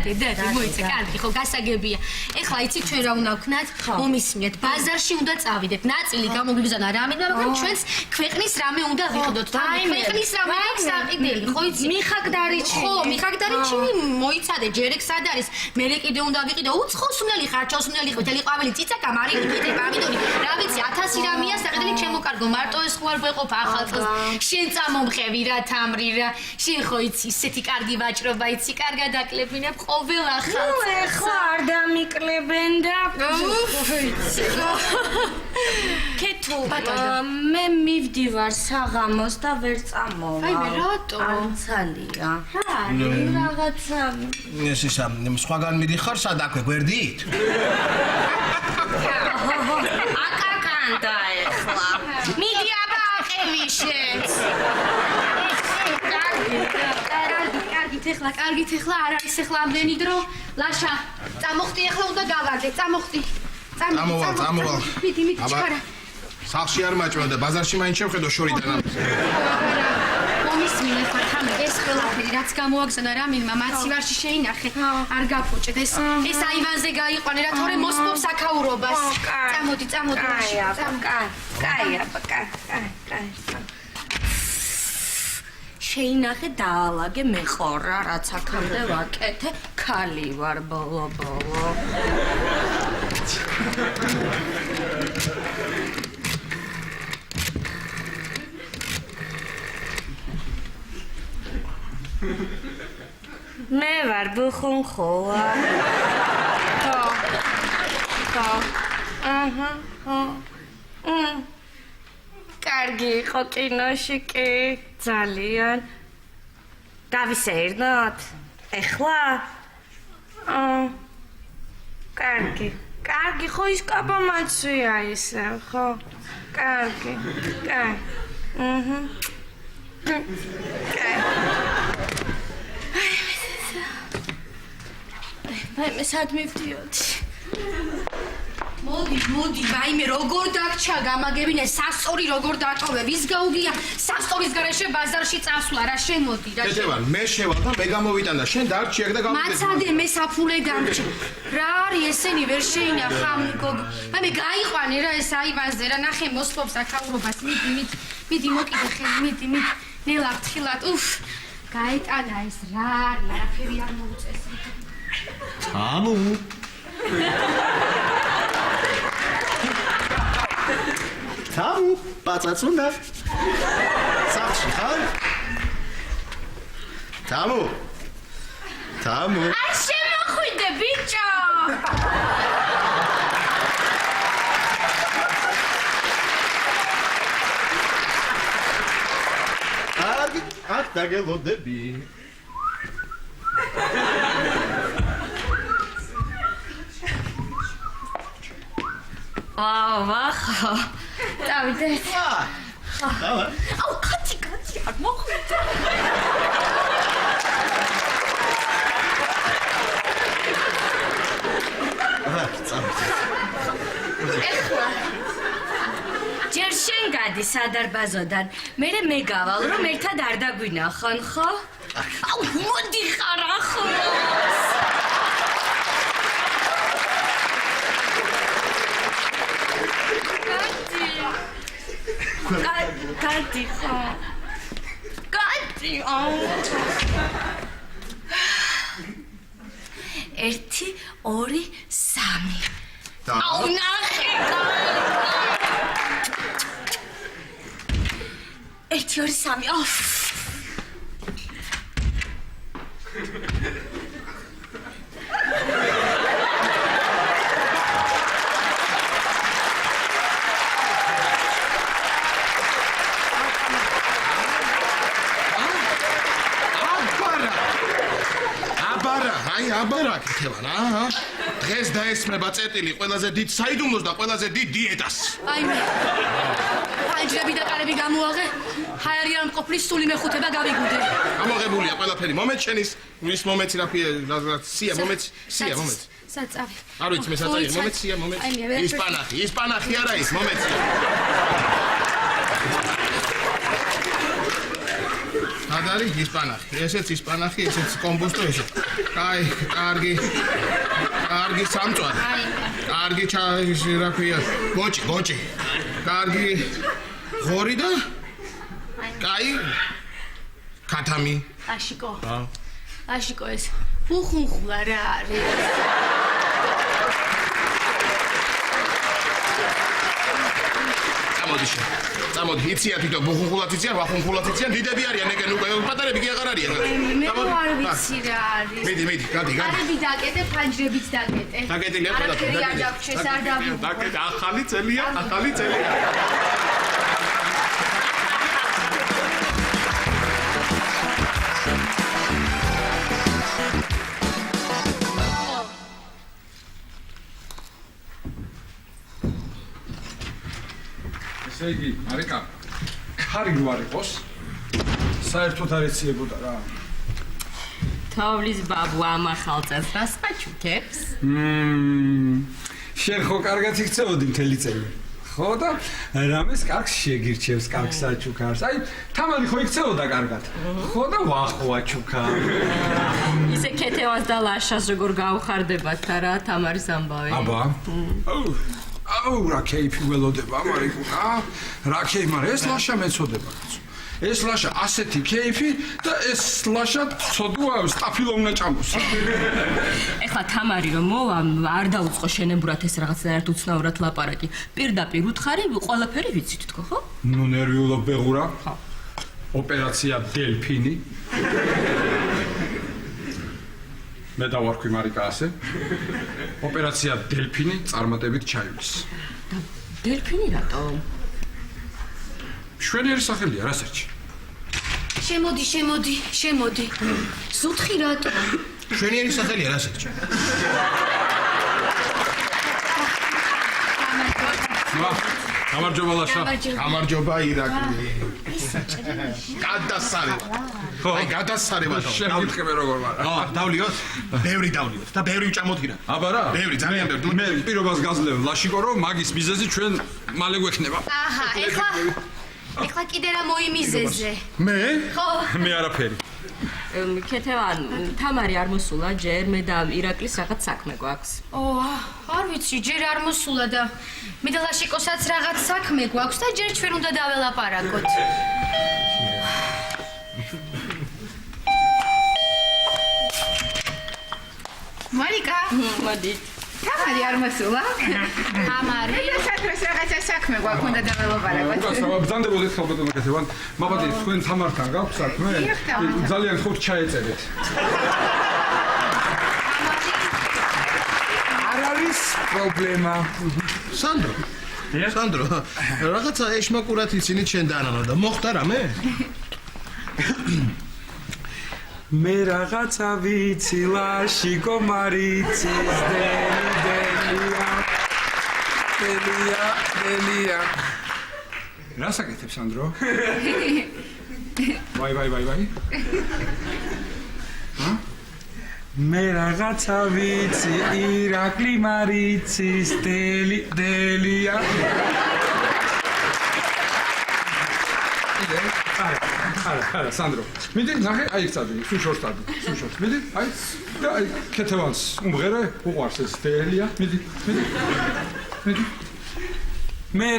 მოიცა, კარგი, ხო, გასაგებია. ეხლა იცი ჩვენ რა უნდა ვქნათ? მომისმინეთ, ბაზარში უნდა წავიდეთ. ნაწილი გამოგიგზავნა რამინმა, მაგრამ ჩვენს ქვეყნის რამე უნდა ვიყიდოთ. ქვეყნის რამე აქვს საყიდელი, ხო იცი? მიხაკდარიჩი. ხო, მიხაკდარიჩი მოიცადე, ჯერ ეგ სად არის? მერე კიდე უნდა ვიყიდო უცხოს უნელი, ხარჩოს უნელი, ყვითელი ყვავილი, ციცაკა, მარილი, ყვითელი პამიდორი. რა ვიცი, 1000 რამეა საყიდელი შემოკარგო. მარტო ეს ხო არ გვეყოფა ახალწელს. შენ წამომყევი რა თამრი რა. შენ ხო იცი, ისეთი კარგი ვაჭრობა იცი, კარგად აკლებინებ ყოველ ახალს. ეხლა არ დამიკლებენ და კეთო, მე მივდივარ საღამოს და ვერ წამოვა. აი მე რატო? არცალია. რაღაცა. ეს ისა სხვაგან მიდიხარ სად აქვე გვერდით? აკაკანდა ეხლა. მიდი აბა აყევი შენს. კარგით ეხლა არ არის ეხლა ამდენი დრო. ლაშა, წამოხტი ეხლა უნდა გავარდე, წამოხტი. წამოვალ. მიდი, ჩქარა. სახში არ მაჭმა და ბაზარში მაინც შევხედო შორიდან. მომისმინე ხარ თამე ეს ყველაფერი რაც გამოაგზავნა რამინმა მაცივარში შეინახე. არ გაფუჭეთ ეს აივანზე გაიყვანე რა თორე მოსპობს აქაურობას. წამოდი. კაი. შეინახე დაალაგე მე ყორა რაც აქამდე ვაკეთე ქალი ვარ ბოლო. მე ვარ ბუხუნხოა. ხო. კარგი იყო კინოში კი ძალიან. დავისეირნოთ? ეხლა? კარგი, ხო ის კაბამაცვია ისე, ხო? კარგი. მე სად მივდიოდი? მოდი, ვაიმე როგორ დაგჩა გამაგებინე სასწორი როგორ დატოვე ვის გაუგია სასწორის გარეშე ბაზარში წასვლა რა შემოდი რა კეთებან მე შევალ და მე გამოვიტანდა შენ დარჩი აქ და გამოვიდე მაცადე მე საფულე დამჭი რა არის ესენი ვერ შეინახა მე გაიყვანე რა ეს აივანზე რა ნახე მოსპობს აქაურობას მიდი მოკიდე ხელი მიდი ნელა ფრთხილად გაიტანა ეს რა არის არაფერი არ მოუწესი ამუ Tamu, პაწაწუნა. სახში ხარ? Tamu. აი შემოხვიდე ბიჭო. აქ დაგელოდები. ვახა. დავიდეთ. დავა. აუ, კაცი, არ მოხვიდე. წამოდი. ეხლა. წავდი სადარბაზოდან. მე გავალ, რომ ერთად არ დაგვინახონ, ხო? აუ, მოდი ხარ ახლოს. გადი ხო? გადი, აუ. 1 2 3 აუ ნახე 1 2 3 აუ აბარა კეთებან აჰა დღეს დაესმება წერტილი ყველაზე დიდ საიდუმლოს და ყველაზე დიდ დიეტას აი მე აიჯები და კარები გამოაღე ჰაერიან მყოფლის სული მეხუთება გავიგუდე ამოღებულია ყველაფერი მომეც შენის ის მომეცი რა სია მომეც საწავი არ ვიცი მე საწავი მომეც სია მომეც ისპანახი არა ის მომეცია ადარი ისპანახი ესეც ისპანახი ესეც კომბოსტო ესე კაი კარგი სამწვარი კარგი რა ქვია ბოჭი კარგი ღორი და კაი კათამი აშიკო ეს ბუხუნხულა რა არის წამოდი იციან თვითონ ბუხუნხულაც იციან ვახუნხულაც იციან დიდები არიან ეგენ უკვე პატარები კი აღარ არიან მე არ ვიცი რა არის მიდი გადი კარები დაკეტე ფანჯრებიც დაკეტე დაკეტილია ყველაფერი დაკეტე არ დავიღო დაკეტე ახალი წელია იგი არიკა ხარი გვარ იყოს საერთოდ არ ეციებოდა რა თავლის ბაბუ ამახალწას რას პაჩუქებს შენ ხო კარგად იქცეოდი მთელი წელი ხო და რამეს კარგს შეგირჩევს კარგ საჩუქარს აი თამარი ხო იქცეოდა კარგად ხო და ვახვაჩუქა ისე ქეთევას და ლაშას როგორ გაუხარდებათ რა თამარის ამბავი აბა აუ რა კეიფი ველოდება მარიკუნა რა კეიფი მაგრამ ეს ლაშა მეწოდება ეს ლაშა ასეთი კეიფი და ეს ლაშა ცოდვა სტაფილოვნა ჭამოს ეხლა თამარი რომ მოვა არ დაუწყო შენებურად ეს რაღაცა ერთ უცნაურად ლაპარაკი პირდაპირ უთხარი ყველაფერი ვიცით თქო ხო ნუ ნერვიულობ ბეღურა ხო ოპერაცია დელფინი მე დავარქვი მარიკა ასე ოპერაცია დელფინი წარმატებით ჩაივლის დელფინი რატო შვენიერი სახელია რა სერჩი შემოდი ზუთხი რატო შვენიერი სახელია რა სერჩი გამარჯობა ლაშა გამარჯობა ირაკლი გადასარება აი გადასარება შენ გიტყები როგორ ვარ დავლიოთ ბევრი დავლიოთ და ბევრი ვჭამოდგინა აბა რა ბევრი ძალიან ბევრი მე პირობას გაზლევ ლაშიკო რომ მაგის მიზეზი ჩვენ მალე გვექნება აჰა ეხლა კიდე რა მოიმიზეზე მე ხო მე არაფერი ქეთევან თამარი არ მოსულა ჯერ მე და ირაკლის რაღაც საქმე გვაქვს არ ვიცი ჯერ არ მოსულა და მე და ლაშიკოსაც რაღაც საქმე გვაქვს და ჯერ ჩვენ უნდა დაველაპარაკოთ მარიკა მოდი თამარი არ მოსულა თამარი და საქმეს რაღაცა საქმე გვაქვს უნდა დაველაპარაკოთ ბრძანდებოდეთ ხალბატონო ქეთევან მაბადი თქვენ თამართან გაქვთ საქმე ძალიან ხოთ ჩაეწერეთ არ არის პრობლემა სანდრო რაღაცა ეშმაკურად იცინით შენ დანანო და მოხდა რამე მე რაღაცა ვიცი ლაშიკო მარიცის დელია რა საკეთებს სანდრო ვაი მე რაღაცა ვიცი ირაკლი მარიცის დელია არა, სანდრო. მიდი, ნახე, აი წადი, სულ შორს წადი, სულ შორს. მიდი, აი, და აი ქეთევანს უმღერე, უყვარს ეს დელია. მიდი. მე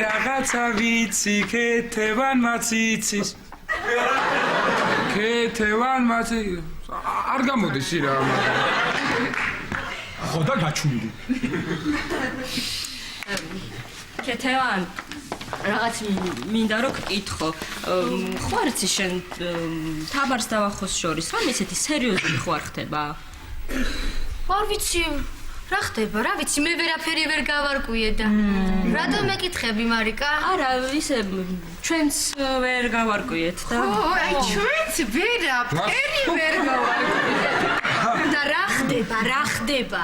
რაღაცა ვიცი, ქეთევან მაციცის. ქეთევან მაცი არ გამოდის ირა. ხო და გაჩვიდი. ქეთევან რაღაც მინდა რომ გკითხო. ხო არ იცი შენ თამარს და ვახოს შორის რამ ესეთი სერიოზული ხო არ ხდება? არ ვიცი რა ხდება, რა ვიცი, მე ვერაფერი ვერ გავარკვიე და რატომ მეკითხები, მარიკა? არა, ისე ჩვენც ვერ გავარკვიეთ და აი ჩვენც ვერაფერი ვერ გავარკვიეთ. და რა ხდება? რა ხდება?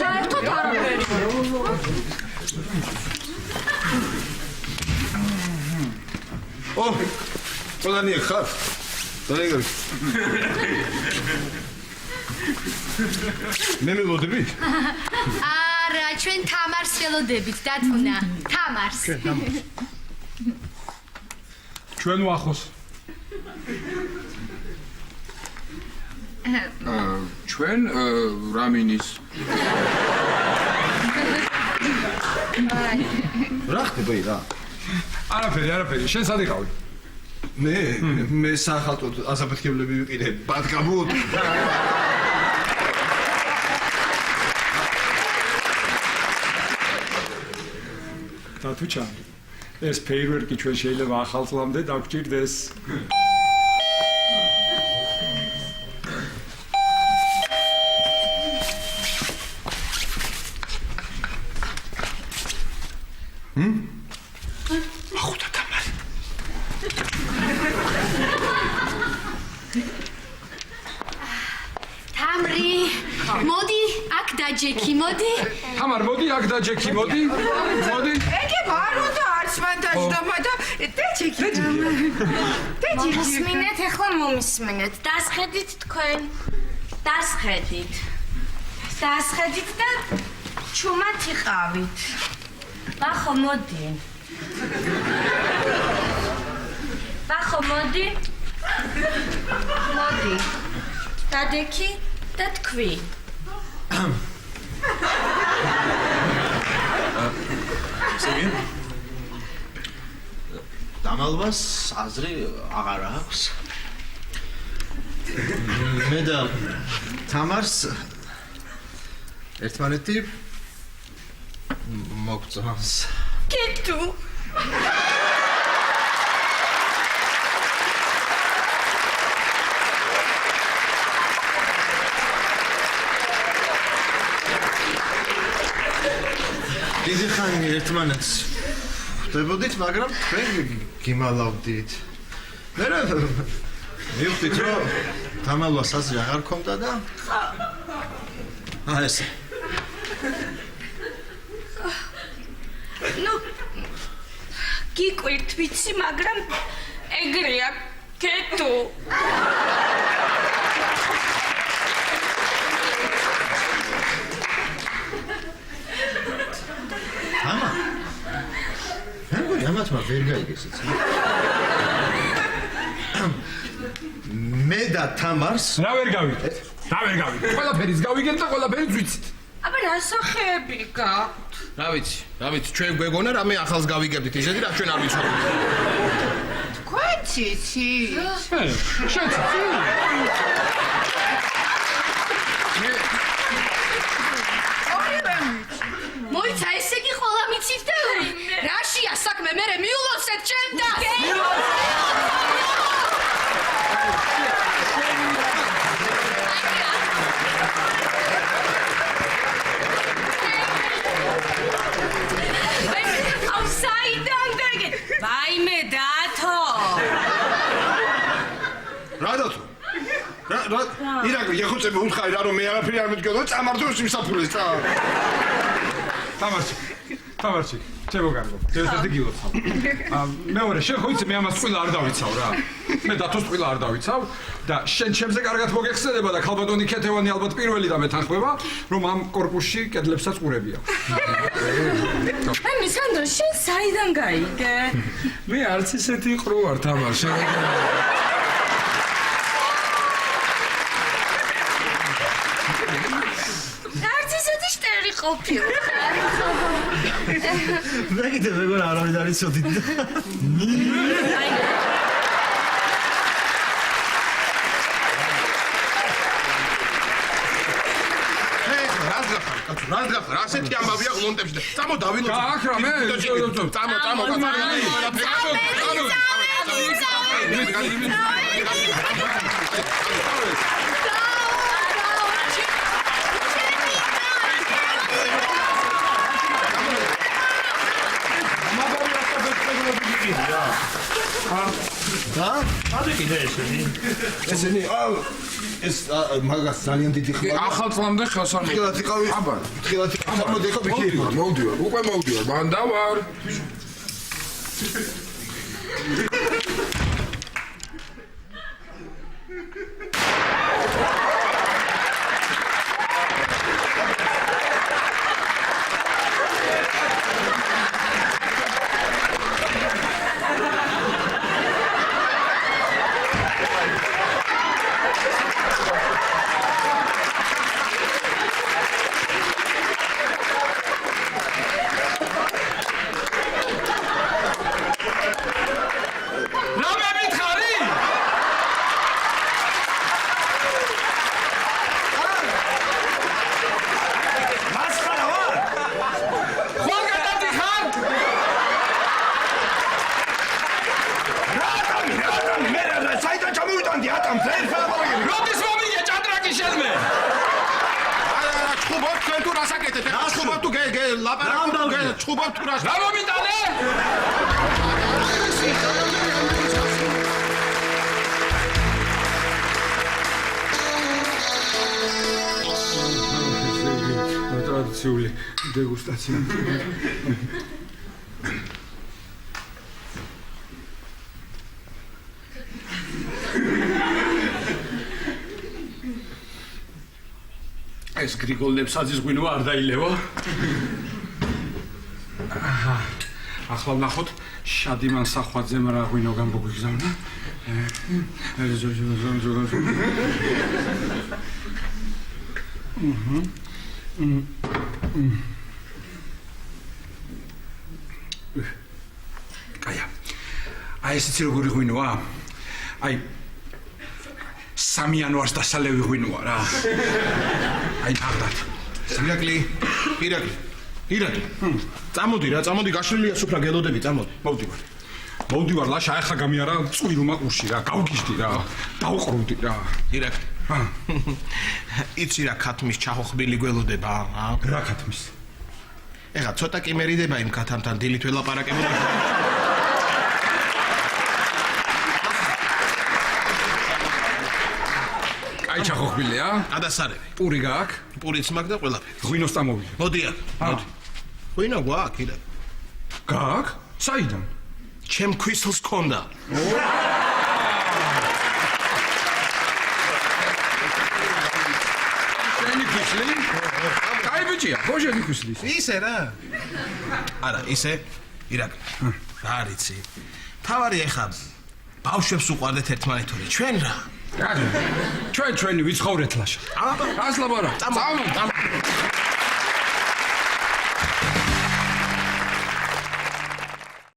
საერთოდ არაფერი. ყველანი ხარ? დაიგე. მე მელოდები? არა, ჩვენ თამარს ველოდებით, დათუნა. თამარს. ჩვენ ვახოს. ჩვენ რამინის. რა ხდება ირა? არაფერი, შენ სად იყავი? მე სახალხო ასაფეთქებლები ვიყიდე, ბატკაბუთ. დათუჩა, ეს ფეირვერკი ჩვენ შეიძლება ახალ წლამდე დაგჭირდეს. ახუთა თამარი. თამრი, მოდი, აქ დაჯექი, მოდი. თამარ, მოდი, აქ დაჯექი, მოდი. ეგე არ უნდა არც მან დაждоმა და დაჯექი. მომისმინეთ, ახლა მომისმინეთ. დასხედით თქვენ. დასხედით და ჩუმად იყავით. ვახო, მოდი. მოდი. დადექი და თქვი. დამალვას აზრი აღარ აქვს. მე და თამარს ერთმანეთი მოგწონს. კეთუ დიდი ხანი ერთმანეთს ხვდებოდით, მაგრამ თქვენ გიმალავდით. მე მივხვდით, რომ დამალვას აზრი აღარ ქონდა და ეს გიკვირთ ვიცი, მაგრამ ეგრეა კეთუ. ამა ამათმა ვერ გაიგეს ეს. მე და თამარს რა ვერ გავიგეთ? ყველაფერს გავიგეთ და ყველაფერს ვიცით. აბა რა სახეები გაქვთ? რა ვიცი, ჩვენ გვეგონა რამე ახალს გავიგებდით ისეთი რა ჩვენ არ ვიცოდით. თქვენც იცით? შენ მოიცა, ესე იგი ყველა მიცით და რაშია საქმე, მე მიულოცეთ ჩემ და ვაიმე დათო. რა დათო? რა ირაკლი ეხოცები უთხარი რა რომ მე არაფერი არ მეთქვა და წამართოს იმსაფულეს და თამარჩი, ჩემო კარგო, ეს ერთი გილოცავ. მეორე შენ ხო იცი მე ამას ყველა არ დავიცავ რა. მე დათოს ტყილა არ დავიცავ და შენ ჩემზე კარგად მოგეხსენება და ქალბატონი ქეთევანი ალბათ პირველი და მეთანხმება რომ ამ კორპუსში კედლებსაც ყურები აქვს. აი სანდრო შენ საიდან გაიგე? მე არც ისეთი ყრუ ვარ თამარ არც ისეთი შტერი ყოფილი. მე კიდე მეგონა არავინ არ იცოდით. რას გახარ? ასეთი ამბავია ღლონტებში და წამო დავინო. აქ რა მე? ესენი ეს მაგას ძალიან დიდი ხმა. ახალ წლამდე ხელს არ ხილად იყავი. აბა, ხილად მოდი ხო ბიქირი. მოვდივარ, უკვე მოვდივარ, მან დავარ. ტრადიციული დეგუსტაცია. ეს გრიგოლ ნებსაძის ღვინო არ დაილევა. ახლა ვნახოთ შადიმან სახვაძემ რა ღვინო გამოგიგზავნა. კაია. აი ესეც როგორი ღვინოა? აი 3 იანვარს დასალევი ღვინოა რა. აი ნახდათ. ირაკლი. წამოდი რა, გაშლილია სუფრა გელოდები, წამოდი. მოვდივარ, ლაშა ახლა გამიარა წვირუმა ყურში რა, გავგიჟდი რა, დავყრუნდი რა. ირაკლი. იცი რა ქათმის ჩახოხბილი გველოდება, რა ქათმის? ეხა ცოტა კი მერიდება იმ ქათამთან დილით ველაპარაკებოდა. აი ჩახოხბილია? ადასარევი. პური გააქვს? პურიც მაქვს და ყველაფერი. ღვინოს წამოვიდე. მოდი. ღვინო გვაქვს, ირაკლი. გააქვს? საიდან? ჩემ ქვისლს ქონდა. კაი ბიჭია, ბოჟენი ქვისლის. ისე რა. არა, ისე. ირაკლი. რა არიცი? თავარი ეხა ბავშვებს უყვარდეთ ერთმანეთური. ჩვენ რა? ჩვენი ვიცხოვრეთ ლაშა. აბა, ასლაბარა. წამო.